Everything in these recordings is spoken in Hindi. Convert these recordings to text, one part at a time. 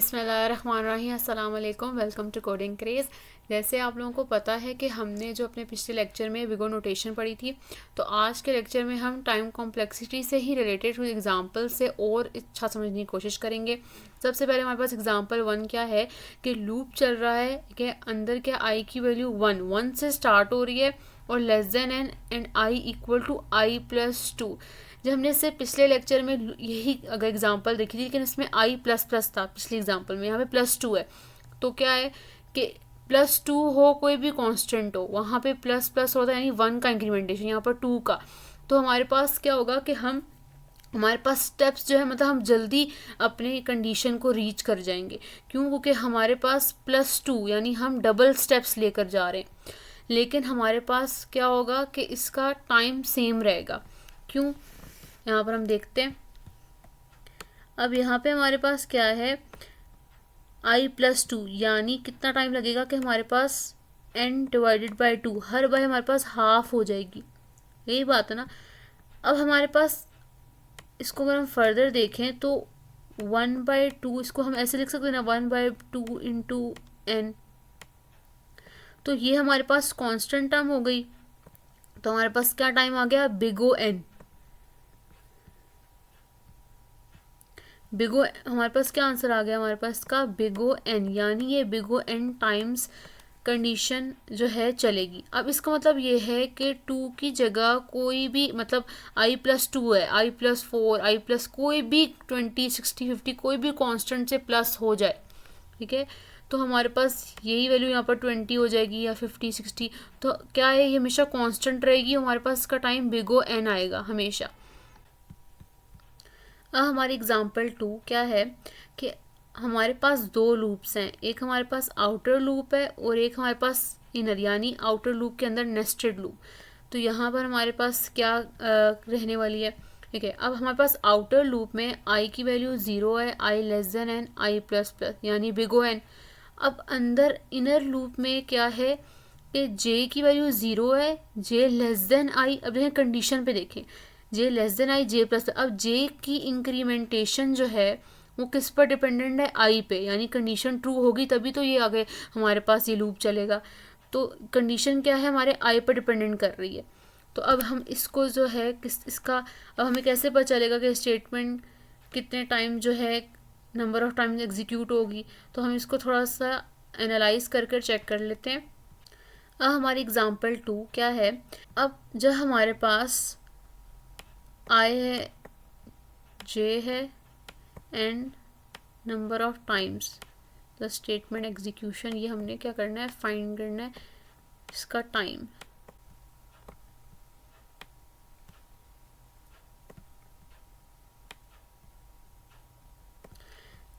बिस्मिल्लाहिर्रहमानिर्रहीम, अस्सलाम वालेकुम। Welcome to coding craze. जैसे आप लोगों को पता है कि हमने जो अपने पिछले लेक्चर में बिगो नोटेशन पढ़ी थी, तो आज के लेक्चर में हम टाइम कॉम्प्लेक्सिटी से ही रिलेटेड कुछ एग्जांपल से और अच्छा समझने की कोशिश करेंगे। सबसे पहले हमारे पास एग्जांपल 1 क्या है कि लूप चल रहा है कि अंदर क्या आई की वैल्यू 1 से स्टार्ट हो रही है और less than N and I equal to i plus 2। जब हमने इससे पिछले लेक्चर में यही अगर एग्जांपल देखी थी, लेकिन इसमें आई प्लस प्लस था पिछले एग्जांपल में, यहाँ पे +2 है। तो क्या है कि +2 हो, कोई भी कांस्टेंट हो, वहाँ पे प्लस प्लस होता है, यानी 1 का इंक्रीमेंटेशन, यहाँ पर 2 का। तो हमारे पास क्या होगा कि हमारे पास स्टेप्स जो है, मतलब हम जल्दी अपने कंडीशन को रीच कर जाएंगे। क्यों? क्योंकि हमारे पास +2 यानी हम डबल स्टेप्स लेकर जा रहे हैं। लेकिन हमारे पास क्या होगा कि इसका टाइम सेम रहेगा। क्यों? यहाँ पर हम देखते हैं। अब यहाँ पे हमारे पास क्या है, i+2 यानी कितना टाइम लगेगा कि हमारे पास n/2 हर बार हमारे पास हाफ हो जाएगी। यही बात है ना। अब हमारे पास इसको अगर हम फर्दर देखें तो 1/2 इसको हम ऐसे लिख सकते हैं ना, 1/2 इंटू n। तो ये हमारे पास कांस्टेंट टर्म हो गई। तो हमारे पास क्या टाइम आ गया, बिगो n। बिगो हमारे पास क्या आंसर आ गया, हमारे पास का बिगो n, यानी ये बिगो n टाइम्स कंडीशन जो है चलेगी। अब इसका मतलब ये है कि 2 की जगह कोई भी, मतलब i+2 है, i+4, i+ कोई भी 20, 60, 50 कोई भी कांस्टेंट से प्लस हो जाए, ठीक है। तो हमारे पास यही वैल्यू यहाँ पर 20 हो जाएगी या 50, 60। तो क्या है, ये हमेशा कांस्टेंट रहेगी। हमारे पास इसका टाइम बिगो n आएगा हमेशा। अब हमारी एग्जांपल 2 क्या है कि हमारे पास 2 लूप्स हैं। एक हमारे पास आउटर लूप है और एक हमारे पास इनर, यानी आउटर लूप के अंदर नेस्टेड लूप। तो यहाँ पर हमारे पास क्या रहने वाली है, ठीक है। अब हमारे पास आउटर लूप में आई की वैल्यू 0 है, आई लेस देन एन, आई प्लस प्लस यानी बिगो एन। अब अंदर इनर लूप में क्या है कि जे की वैल्यू 0 है, जे लेस देन आई। अब देखें कंडीशन पे देखें, J less than I, J plus. अब जे की इंक्रीमेंटेशन जो है वो किस पर डिपेंडेंट है, आई पे, यानी कंडीशन ट्रू होगी तभी तो ये आगे हमारे पास ये लूप चलेगा। तो कंडीशन क्या है, हमारे आई पर डिपेंडेंट कर रही है। तो अब हम इसको जो है इसका अब हमें कैसे पता चलेगा कि स्टेटमेंट कितने टाइम जो है, नंबर ऑफ टाइम एग्जीक्यूट होगी। तो हम इसको थोड़ा सा एनालाइज कर चेक कर लेते हैं। अब हमारी एग्जांपल 2 क्या है, अब जब हमारे पास आई है, जे है and number of times the statement execution, ये हमने क्या करना है, फाइंड करना है इसका टाइम।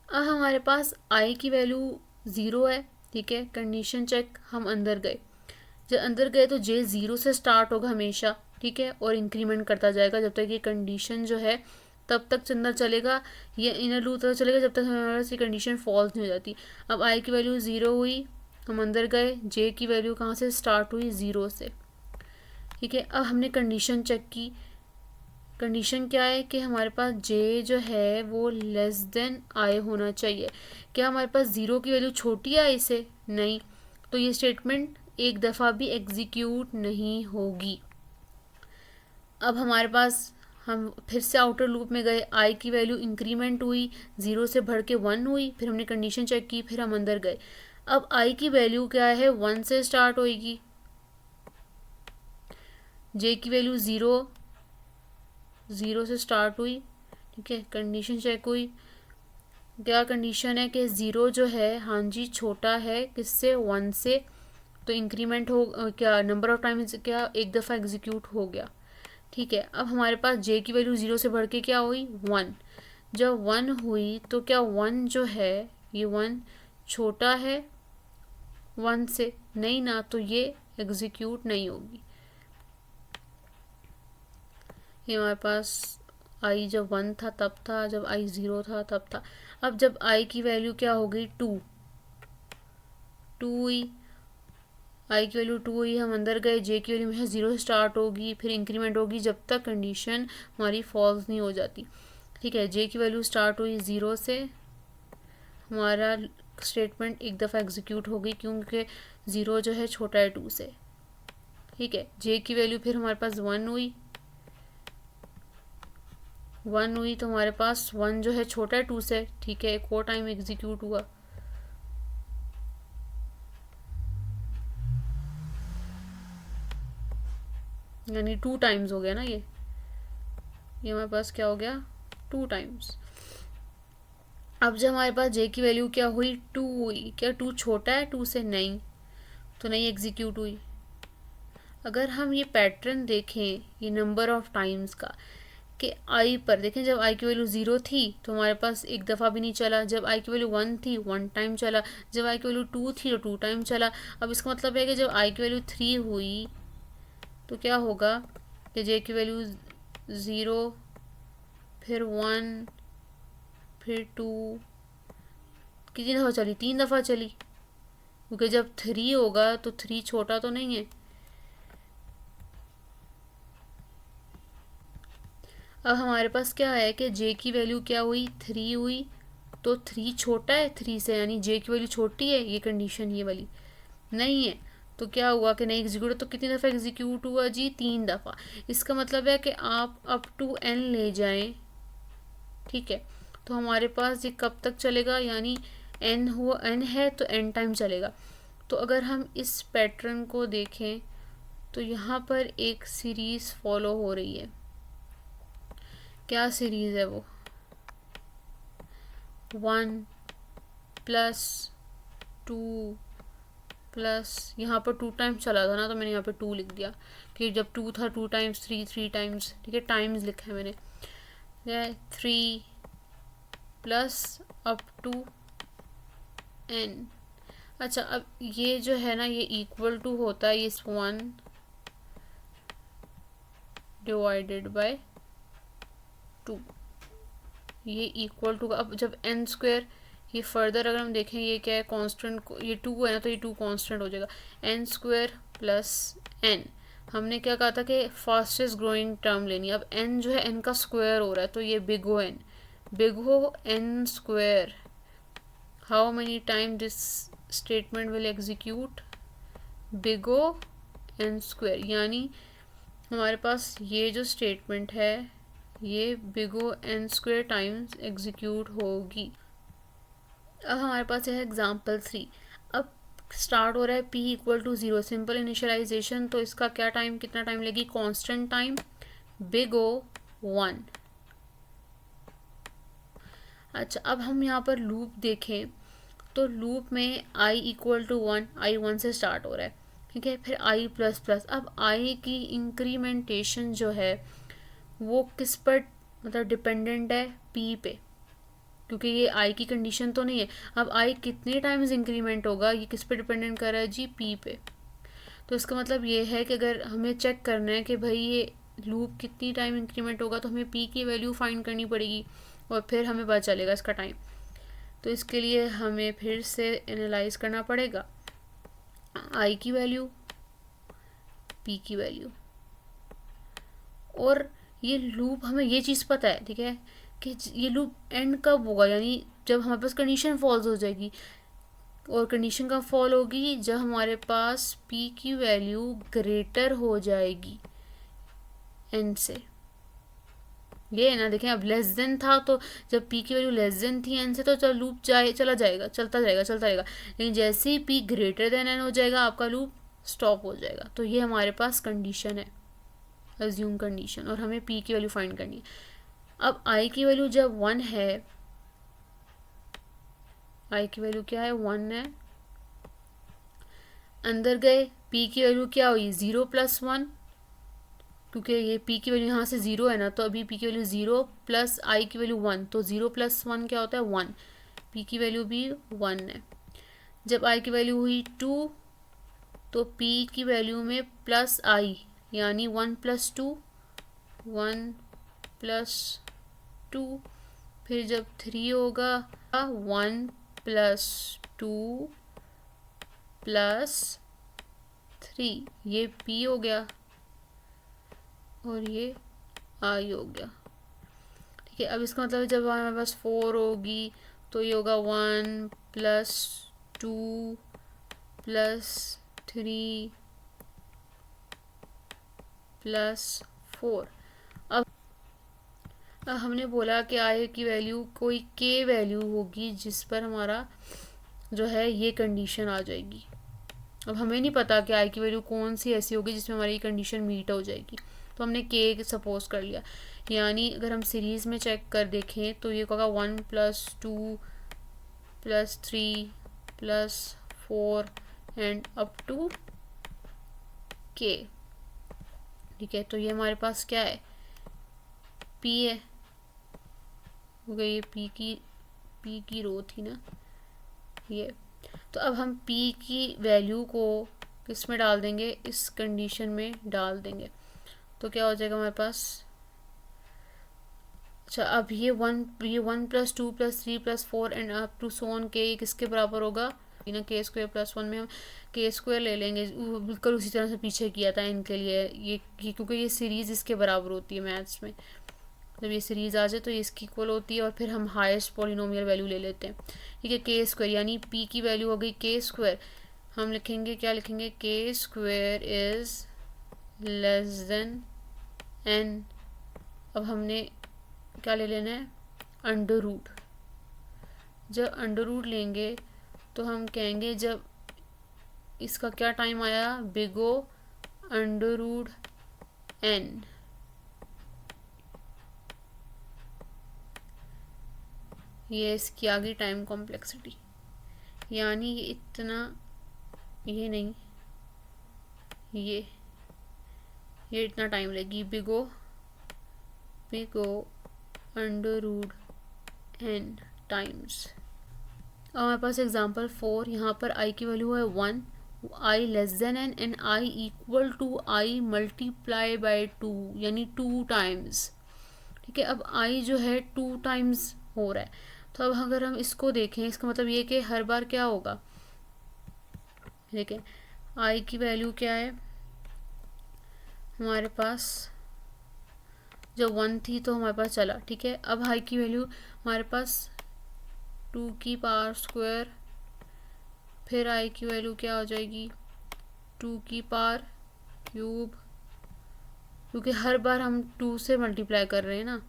अब हमारे पास आई की वैल्यू 0 है, ठीक है। कंडीशन चेक, हम अंदर गए। जब अंदर गए तो जे 0 से स्टार्ट होगा हमेशा, ठीक है, और इंक्रीमेंट करता जाएगा जब तक ये कंडीशन जो है तब तक अंदर चलेगा। ये इनर लूप तक चलेगा जब तक हमारे पास ये कंडीशन फॉल्स नहीं हो जाती। अब आई की वैल्यू 0 हुई, हम अंदर गए, जे की वैल्यू कहाँ से स्टार्ट हुई, 0 से, ठीक है। अब हमने कंडीशन चेक की। कंडीशन क्या है कि हमारे पास जे जो है वो लेस देन आई होना चाहिए। क्या हमारे पास 0 की वैल्यू छोटी है आई से? नहीं। तो ये स्टेटमेंट एक दफ़ा भी एग्जीक्यूट नहीं होगी। अब हमारे पास हम फिर से आउटर लूप में गए, आई की वैल्यू इंक्रीमेंट हुई, 0 से बढ़ के 1 हुई, फिर हमने कंडीशन चेक की, फिर हम अंदर गए। अब आई की वैल्यू क्या है, 1 से स्टार्ट होएगी, जे की वैल्यू 0 से स्टार्ट हुई, ठीक है। कंडीशन चेक हुई, क्या कंडीशन है कि 0 जो है, हाँ जी, छोटा है किससे, 1 से। तो इंक्रीमेंट हो क्या, नंबर ऑफ टाइम क्या एक दफ़ा एग्जीक्यूट हो गया, ठीक है। अब हमारे पास जे की वैल्यू 0 से बढ़ के क्या हुई, 1। जब 1 हुई तो क्या 1 जो है, ये 1 छोटा है 1 से? नहीं ना, तो ये एग्जीक्यूट नहीं होगी। ये हमारे पास आई जब 1 था तब था, जब आई 0 था तब था। अब जब आई की वैल्यू क्या हो गई, 2 हुई, आई की वैल्यू 2 हुई, हम अंदर गए, जे की वैल्यू हमेशा 0 से स्टार्ट होगी, फिर इंक्रीमेंट होगी जब तक कंडीशन हमारी फॉल्स नहीं हो जाती, ठीक है। जे की वैल्यू स्टार्ट हुई 0 से, हमारा स्टेटमेंट एक दफ़ा एग्जीक्यूट हो गई, क्योंकि 0 जो है छोटा है 2 से। ठीक है, जे की वैल्यू फिर हमारे पास 1 हुई, 1 हुई तो हमारे पास 1 जो है छोटा है 2 से। ठीक है, एक और टाइम एग्जीक्यूट हुआ, यानी 2 टाइम्स हो गया ना ये हमारे पास क्या हो गया, 2 टाइम्स। अब जब हमारे पास जे की वैल्यू क्या हुई, 2 हुई, क्या 2 छोटा है 2 से, नहीं, तो नहीं एग्जीक्यूट हुई। अगर हम ये पैटर्न देखें ये नंबर ऑफ टाइम्स का, कि आई पर देखें, जब आई की वैल्यू 0 थी तो हमारे पास एक दफ़ा भी नहीं चला, जब आई की वैल्यू 1 थी 1 टाइम चला, जब आई की वैल्यू 2 थी तो 2 टाइम चला। अब इसका मतलब है कि जब आई की वैल्यू 3 हुई तो क्या होगा कि जे की वैल्यू 0, फिर 1, फिर 2, कितनी दफ़ा चली, 3 दफ़ा चली, क्योंकि जब 3 होगा तो 3 छोटा तो नहीं है। अब हमारे पास क्या है कि जे की वैल्यू क्या हुई, 3 हुई, तो 3 छोटा है 3 से, यानी जे की वैल्यू छोटी है, ये कंडीशन ये वाली नहीं है। तो क्या हुआ कि नहीं एग्जीक्यूट, तो कितनी दफ़ा एग्जीक्यूट हुआ जी, 3 दफ़ा। इसका मतलब है कि आप अप टू n ले जाएं, ठीक है, तो हमारे पास ये कब तक चलेगा, यानी n है तो n टाइम चलेगा। तो अगर हम इस पैटर्न को देखें तो यहाँ पर एक सीरीज़ फॉलो हो रही है। क्या सीरीज़ है वो, 1 प्लस 2 प्लस, यहाँ पर 2 टाइम्स चला था ना तो मैंने यहाँ पर 2 लिख दिया, कि जब 2 था 2 टाइम्स, 3 टाइम्स, ठीक है, टाइम्स लिखा है मैंने। 3 प्लस अप टू n। अच्छा, अब ये जो है ना ये इक्वल टू होता है इस 1 डिवाइडेड बाय 2, ये इक्वल टू। अब जब n स्क्वायर, ये फर्दर अगर हम देखें ये क्या है, कांस्टेंट, ये 2 है ना तो ये 2 कांस्टेंट हो जाएगा, n स्क्वायर प्लस n। हमने क्या कहा था कि फास्टेस्ट ग्रोइंग टर्म लेनी, अब n जो है n का स्क्वायर हो रहा है तो ये big O n, big O n square. How many time this statement will execute, big O n square, यानी हमारे पास ये जो स्टेटमेंट है ये big O n square times execute होगी। अब हमारे पास है एग्जाम्पल 3। अब स्टार्ट हो रहा है p equal to 0, simple initialisation, तो इसका क्या टाइम, कितना टाइम लेगी, कांस्टेंट टाइम, बिग ओ 1। अच्छा, अब हम यहाँ पर लूप देखें तो लूप में i इक्वल टू 1, i 1 से स्टार्ट हो रहा है, ठीक है, फिर i प्लस प्लस। अब i की इंक्रीमेंटेशन जो है वो किस पर मतलब डिपेंडेंट है, p पे, क्योंकि ये i की कंडीशन तो नहीं है। अब i कितने टाइम्स इंक्रीमेंट होगा ये किस पे डिपेंडेंट कर रहा है जी, p पे। तो इसका मतलब ये है कि अगर हमें चेक करना है कि भाई ये लूप कितनी टाइम इंक्रीमेंट होगा तो हमें p की वैल्यू फाइंड करनी पड़ेगी और फिर हमें पता चलेगा इसका टाइम। तो इसके लिए हमें फिर से एनालाइज करना पड़ेगा i की वैल्यू, p की वैल्यू, और ये लूप हमें ये चीज़ पता है, ठीक है, कि ये लूप एंड कब होगा, यानी जब हमारे पास कंडीशन फॉल्स हो जाएगी। और कंडीशन कब फॉल होगी, जब हमारे पास p की वैल्यू ग्रेटर हो जाएगी n से। ये है ना, देखें अब लेस देन था तो जब p की वैल्यू लेस देन थी n से तो चल लूप चला जाएगा, चलता रहेगा। लेकिन जैसे ही p ग्रेटर देन n हो जाएगा आपका लूप स्टॉप हो जाएगा। तो ये हमारे पास कंडीशन है, अज्यूम कंडीशन, और हमें p की वैल्यू फाइंड करनी है। अब i की वैल्यू जब 1 है, i की वैल्यू क्या है, 1 है, अंदर गए, p की वैल्यू क्या हुई, 0 प्लस 1, क्योंकि ये p की वैल्यू यहाँ से 0 है ना तो अभी p की वैल्यू 0 प्लस i की वैल्यू 1, तो 0 प्लस 1 क्या होता है 1, p की वैल्यू भी 1 है। जब i की वैल्यू हुई 2 तो p की वैल्यू में प्लस i, यानी 1 प्लस 2, 1 प्लस 2, फिर जब 3 होगा 1 प्लस 2 प्लस 3, ये p हो गया और ये i हो गया, ठीक है। अब इसका मतलब जब हमारे पास 4 होगी तो ये होगा 1 प्लस 2 प्लस 3 प्लस 4। अब हमने बोला कि आई की वैल्यू कोई के वैल्यू होगी जिस पर हमारा जो है ये कंडीशन आ जाएगी। अब हमें नहीं पता कि आई की वैल्यू कौन सी ऐसी होगी जिसमें हमारी कंडीशन मीट हो जाएगी, तो हमने के सपोज कर लिया। यानी अगर हम सीरीज़ में चेक कर देखें तो ये होगा 1 plus 2 plus 3 plus 4 and up to k. ठीक है, तो ये हमारे पास क्या है, पी है, हो गई ये पी की रो थी ना ये। तो अब हम p की वैल्यू को किस में डाल देंगे, इस कंडीशन में डाल देंगे, तो क्या हो जाएगा हमारे पास। अच्छा, अब ये 1 plus 2 plus 3 plus 4 and up to so on k किसके बराबर होगा, ना के स्क्वायर प्लस 1 में हम के स्क्वायर ले लेंगे, बिल्कुल उसी तरह से पीछे किया था इनके लिए ये क्योंकि ये सीरीज़ इसके बराबर होती है मैथ्स में। जब ये सीरीज़ आ जाए तो ये इसकी इक्वल होती है और फिर हम हाईएस्ट पॉलिनोमियल वैल्यू ले लेते हैं। ठीक है, के स्क्वायर यानी पी की वैल्यू हो गई के स्क्वायर। हम लिखेंगे क्या लिखेंगे, k square is less than n. अब हमने क्या ले लेना है, अंडर रूट। जब अंडर रूट लेंगे तो हम कहेंगे जब इसका क्या टाइम आया, big O under root n. ये इसकी आ गई टाइम कॉम्प्लेक्सिटी, यानी ये इतना, ये नहीं, ये इतना टाइम लेगी, big O under root n times. अब हमारे पास एग्जांपल 4, यहाँ पर आई की वैल्यू है 1, I less than N and I equal to I multiply by 2 यानी 2 टाइम्स। ठीक है, अब आई जो है 2 टाइम्स हो रहा है, तो अब अगर हम इसको देखें इसका मतलब ये कि हर बार क्या होगा। ठीक है, आई की वैल्यू क्या है हमारे पास, जब 1 थी तो हमारे पास चला। ठीक है, अब आई की वैल्यू हमारे पास 2 की पावर स्क्वायर, फिर आई की वैल्यू क्या हो जाएगी 2 की पावर क्यूब, क्योंकि हर बार हम 2 से मल्टीप्लाई कर रहे हैं ना।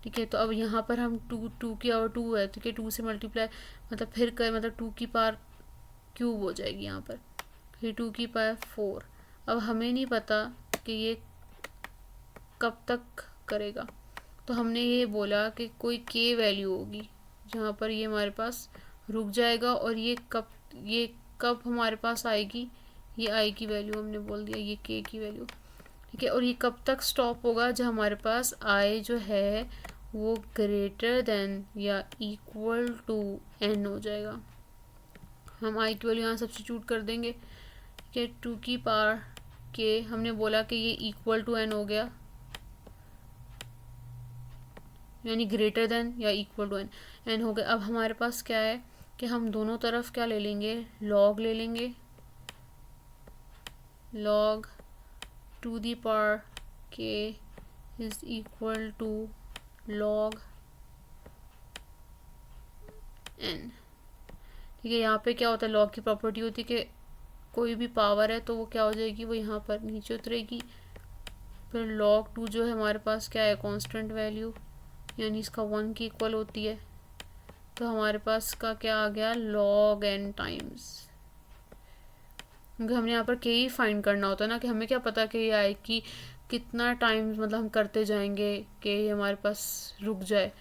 ठीक है, तो अब यहाँ पर हम 2 की पावर 2 है, ठीक है, 2 से मल्टीप्लाई मतलब फिर कर मतलब 2 की पावर क्यूब हो जाएगी यहाँ पर, फिर 2 की पावर 4। अब हमें नहीं पता कि ये कब तक करेगा, तो हमने ये बोला कि कोई के वैल्यू होगी जहाँ पर ये हमारे पास रुक जाएगा और ये कब हमारे पास आएगी, ये आई की वैल्यू हमने बोल दिया, ये के की वैल्यू। ठीक है, और ये कब तक स्टॉप होगा, जब हमारे पास आई जो है वो ग्रेटर देन या इक्वल टू एन हो जाएगा। हम आई की वैल्यू यहाँ सब्स्टिट्यूट कर देंगे। ठीक है, 2 की पावर के हमने बोला कि ये इक्वल टू एन हो गया, यानी ग्रेटर देन या इक्वल टू एन हो गया। अब हमारे पास क्या है कि हम दोनों तरफ क्या ले लेंगे, लॉग ले लेंगे, log 2 the power k is equal to log n. ठीक है, यहाँ पे क्या होता है, लॉग की प्रॉपर्टी होती है कि कोई भी पावर है तो वो क्या हो जाएगी, वो यहाँ पर नीचे उतरेगी। फिर log 2 जो है हमारे पास क्या है, कांस्टेंट वैल्यू, यानी इसका 1 की इक्वल होती है, तो हमारे पास का क्या आ गया, log n टाइम्स। क्योंकि हमने यहाँ पर के ही फाइंड करना होता है ना, कि हमें क्या पता कि ये आई की कितना टाइम मतलब हम करते जाएंगे कि ये हमारे पास रुक जाए।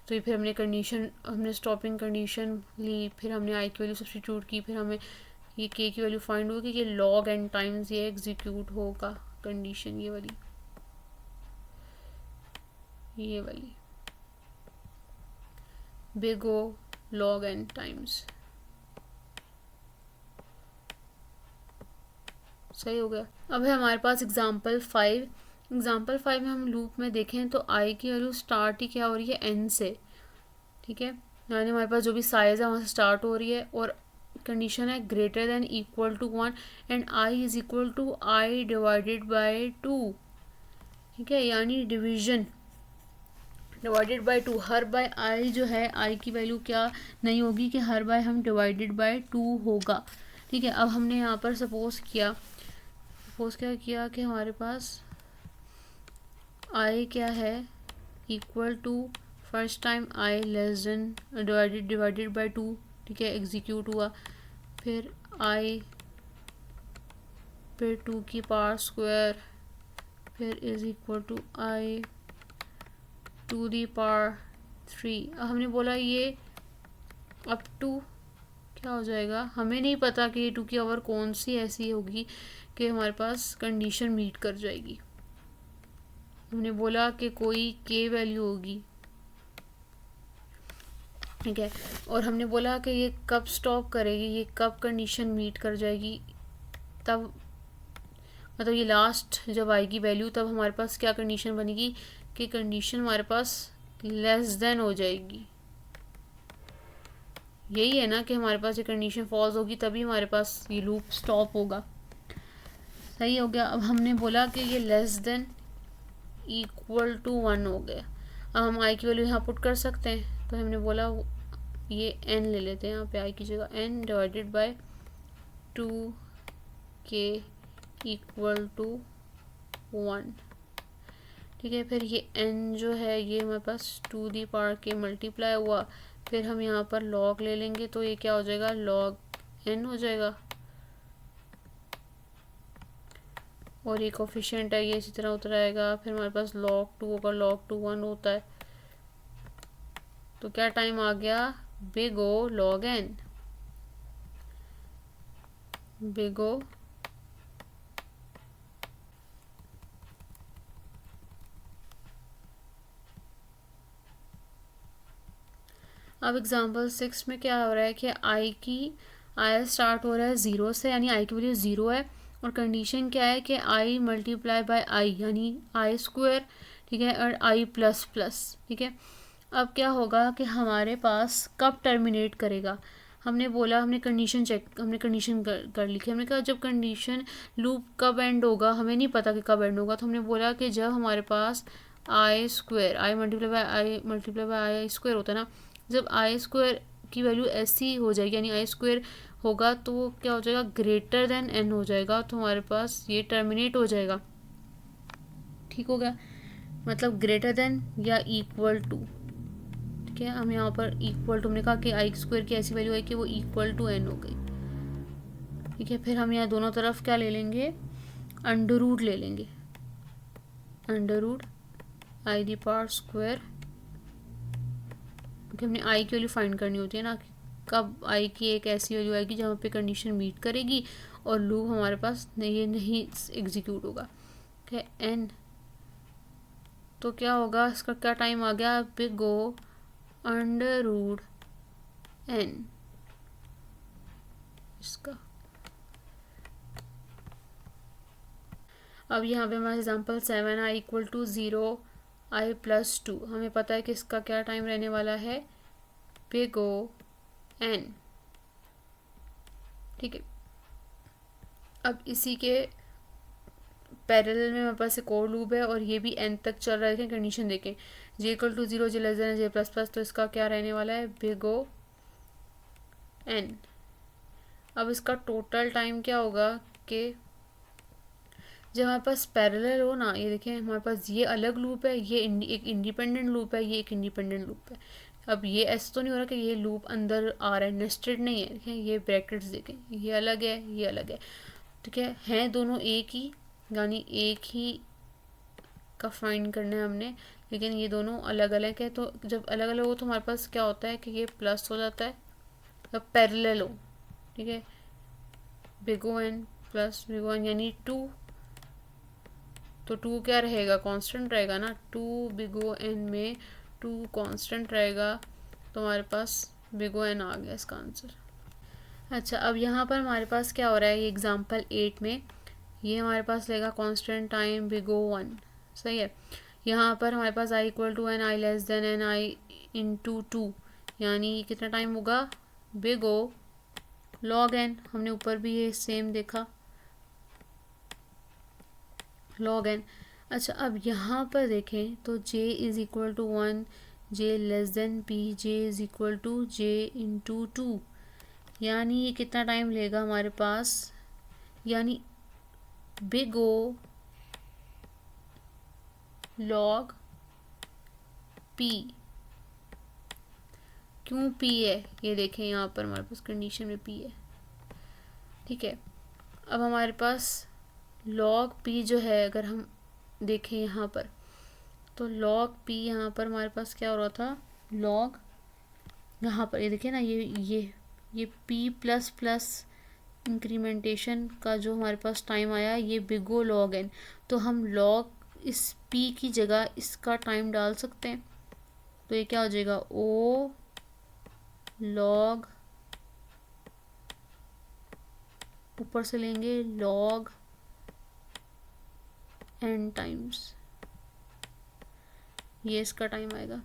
तो ये फिर हमने स्टॉपिंग कंडीशन ली, फिर हमने आई की वैल्यू सब्स्टिट्यूट की, फिर हमें ये के की वैल्यू फाइंड होगी कि log n टाइम्स ये एग्जीक्यूट होगा कंडीशन, ये वाली big O log n times. सही हो गया। अब है हमारे पास एग्जाम्पल 5। एग्जाम्पल 5 में हम लूप में देखें तो आई की वैल्यू स्टार्ट ही क्या हो रही है, एन से। ठीक है, यानी हमारे पास जो भी साइज है वहाँ से स्टार्ट हो रही है और कंडीशन है greater than equal to 1 and I is equal to I divided by 2। ठीक है, यानी डिवीजन डिवाइडेड बाय 2, हर बाय आई जो है, आई की वैल्यू क्या नहीं होगी कि हर बाय हम डिवाइडेड बाय 2 होगा। ठीक है, अब हमने यहाँ पर सपोज क्या किया कि हमारे पास आई क्या है equal to first time i less than divided by 2। ठीक है, एग्जीक्यूट हुआ, फिर आई, फिर 2 की पावर स्क्वायर, फिर is equal to i to the power 3। अब हमने बोला ये अप टू क्या हो जाएगा, हमें नहीं पता कि ये 2 की पावर कौन सी ऐसी होगी कि हमारे पास कंडीशन मीट कर जाएगी। हमने बोला कि कोई के वैल्यू होगी। ठीक है, और हमने बोला कि ये कब स्टॉप करेगी, ये कब कंडीशन मीट कर जाएगी, तब मतलब ये लास्ट जब आएगी वैल्यू तब हमारे पास क्या कंडीशन बनेगी कि कंडीशन हमारे पास लेस देन हो जाएगी। यही है ना कि हमारे पास ये कंडीशन फॉल्स होगी तभी हमारे पास ये लूप स्टॉप होगा। सही हो गया। अब हमने बोला कि ये लेस देन इक्वल टू 1 हो गया। अब हम आई की वैल्यू यहाँ पुट कर सकते हैं, तो हमने बोला ये n ले लेते हैं यहाँ पे, आई की जगह n divided by 2k equal to 1। ठीक है, फिर ये n जो है ये हमारे पास 2 दी पावर के मल्टीप्लाई हुआ, फिर हम यहाँ पर log ले लेंगे तो ये क्या हो जाएगा, log n हो जाएगा, और ये कोफिशिएंट है ये इसी तरह उतर आएगा। फिर हमारे पास log 2 होगा, log 2 1 होता है, तो क्या टाइम आ गया, big O log n, big O अब एग्जांपल 6 में क्या हो रहा है कि आई स्टार्ट हो रहा है 0 से, यानी आई की वैल्यू 0 है, और कंडीशन क्या है कि आई मल्टीप्लाई बाय आई यानी आई स्क्वायर। ठीक है, और आई प्लस प्लस। ठीक है, अब क्या होगा कि हमारे पास कब टर्मिनेट करेगा, हमने बोला हमने कंडीशन कर ली थी। हमने कहा जब कंडीशन लूप कब एंड होगा हमें नहीं पता कि कब एंड होगा, तो हमने बोला कि जब हमारे पास I square I multiply by I square होता है ना, जब आई स्क्वायर की वैल्यू ऐसी हो जाएगी यानी आई स्क्वायर होगा तो वो क्या हो जाएगा, ग्रेटर देन n हो जाएगा, तो हमारे पास ये टर्मिनेट हो जाएगा। ठीक हो गया, मतलब ग्रेटर देन या इक्वल टू। ठीक है, हम यहाँ पर इक्वल टू, हमने कहा कि आई स्क्वायर की ऐसी वैल्यू है कि वो इक्वल टू n हो गई। ठीक है, फिर हम यहाँ दोनों तरफ क्या ले लेंगे, अंडर रूट ले लेंगे, under root i the power square, क्योंकि हमने आई की वैल्यू फाइंड करनी होती है ना, कब आई की एक ऐसी वैल्यू आएगी जहाँ पे कंडीशन मीट करेगी और लूप हमारे पास ये नहीं एग्जीक्यूट होगा। ठीक है, एन, तो क्या होगा, इसका क्या टाइम आ गया, big O under root n इसका। अब यहाँ पे हमारा example 7 i equal to 0 i plus 2, हमें पता है कि इसका क्या टाइम रहने वाला है, बिग O n। ठीक है, अब इसी के पैरेलल में हमारे पास एक और लूप है और ये भी n तक चल रहा है। देखें कंडीशन देखें, j equal to 0 j less than j plus plus, तो इसका क्या रहने वाला है, बिग O n। अब इसका टोटल टाइम क्या होगा कि जब हमारे पास पैरेलल हो ना, ये देखें हमारे पास ये अलग लूप है, ये एक इंडिपेंडेंट लूप है, ये एक इंडिपेंडेंट लूप है। अब ये ऐसा तो नहीं हो रहा कि ये लूप अंदर आ रहा है, नेस्टेड नहीं है। देखें ये ब्रैकेट्स देखें, ये अलग है ये अलग है। ठीक है, हैं दोनों एक ही, यानी एक ही का फाइंड करना है हमने, लेकिन ये दोनों अलग अलग है। तो जब अलग अलग हो तो हमारे पास क्या होता है कि ये प्लस हो जाता है, जब पैरेलल हो। ठीक है, big O n plus big O n यानी 2, तो 2 क्या रहेगा, कांस्टेंट रहेगा ना, 2 बिग O n में 2 कांस्टेंट रहेगा, तो हमारे पास बिग O n आ गया इसका आंसर। अच्छा, अब यहाँ पर हमारे पास क्या हो रहा है, ये एग्जांपल 8 में ये हमारे पास लेगा कांस्टेंट टाइम बिग O 1। सही है, यहाँ पर हमारे पास I equal to n, I less than n, I into 2, यानी कितना टाइम होगा, बिग O log n। हमने ऊपर भी ये सेम देखा, log n। अच्छा, अब यहाँ पर देखें तो j is equal to 1, j less than p, j is equal to j into 2, यानी ये कितना टाइम लेगा हमारे पास, यानी बिग O log p। क्यों p है ये देखें, यहाँ पर हमारे पास कंडीशन में p है, ठीक है। अब हमारे पास log p जो है, अगर हम देखें यहाँ पर तो log p यहाँ पर हमारे पास क्या हो रहा था, log यहाँ पर ये देखिए ना, ये p प्लस प्लस इंक्रीमेंटेशन का जो हमारे पास टाइम आया, ये बिग O log n, तो हम log इस p की जगह इसका टाइम डाल सकते हैं, तो ये क्या हो जाएगा, O log, ऊपर से लेंगे log n टाइम्स, ये इसका टाइम आएगा।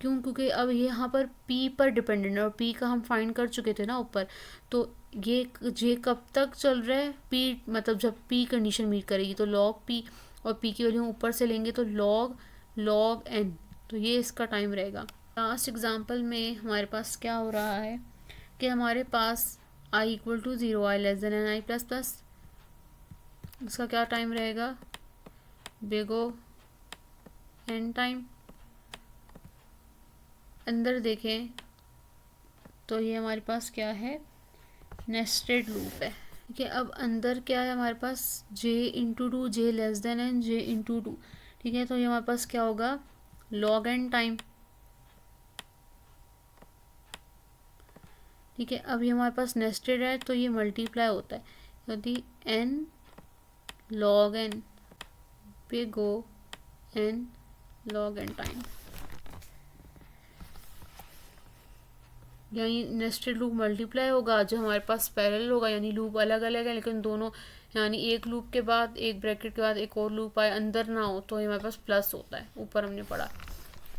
क्यों, क्योंकि अब ये यहाँ पर p पर डिपेंडेंट है और p का हम फाइंड कर चुके थे ना ऊपर, तो ये कब तक चल रहा है, p मतलब जब p कंडीशन मीट करेगी तो log p, और p की वैल्यू ऊपर से लेंगे तो log n, तो ये इसका टाइम रहेगा। लास्ट एग्जांपल में हमारे पास क्या हो रहा है कि हमारे पास i equal to 0, i less than n i plus plus, इसका क्या टाइम रहेगा, बिग O n टाइम। अंदर देखें तो ये हमारे पास क्या है, नेस्टेड लूप है, ठीक है। अब अंदर क्या है हमारे पास, j into 2, j less than n, j into 2, ठीक है। तो ये हमारे पास क्या होगा, log n टाइम, ठीक है। अब ये हमारे पास नेस्टेड है तो ये मल्टीप्लाई होता है, यदि n log n, big O n log n time, यानी नेस्टेड लूप मल्टीप्लाई होगा, जो हमारे पास पैरेलल होगा, यानी लूप अलग अलग है लेकिन दोनों, यानी एक लूप के बाद एक ब्रैकेट के बाद एक और लूप आए अंदर ना हो, तो ये हमारे पास प्लस होता है, ऊपर हमने पढ़ा,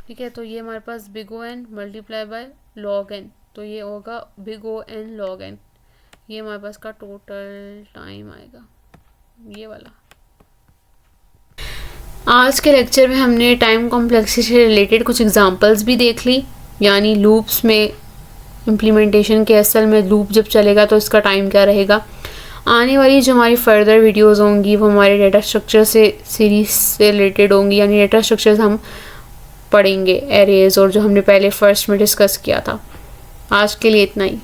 ठीक है। तो ये हमारे पास big O n multiply by log n, तो ये होगा big O n log n, ये हमारे पास का टोटल टाइम आएगा ये वाला। आज के लेक्चर में हमने टाइम कॉम्प्लेक्सिटी से रिलेटेड कुछ एग्जांपल्स भी देख ली, यानी लूप्स में इम्प्लीमेंटेशन के, असल में लूप जब चलेगा तो इसका टाइम क्या रहेगा। आने वाली जो हमारी फर्दर वीडियोस होंगी वो हमारे डेटा स्ट्रक्चर से सीरीज से रिलेटेड होंगी, यानी डेटा स्ट्रक्चर्स हम पढ़ेंगे, एरेज, और जो हमने पहले फर्स्ट में डिस्कस किया था। आज के लिए इतना ही।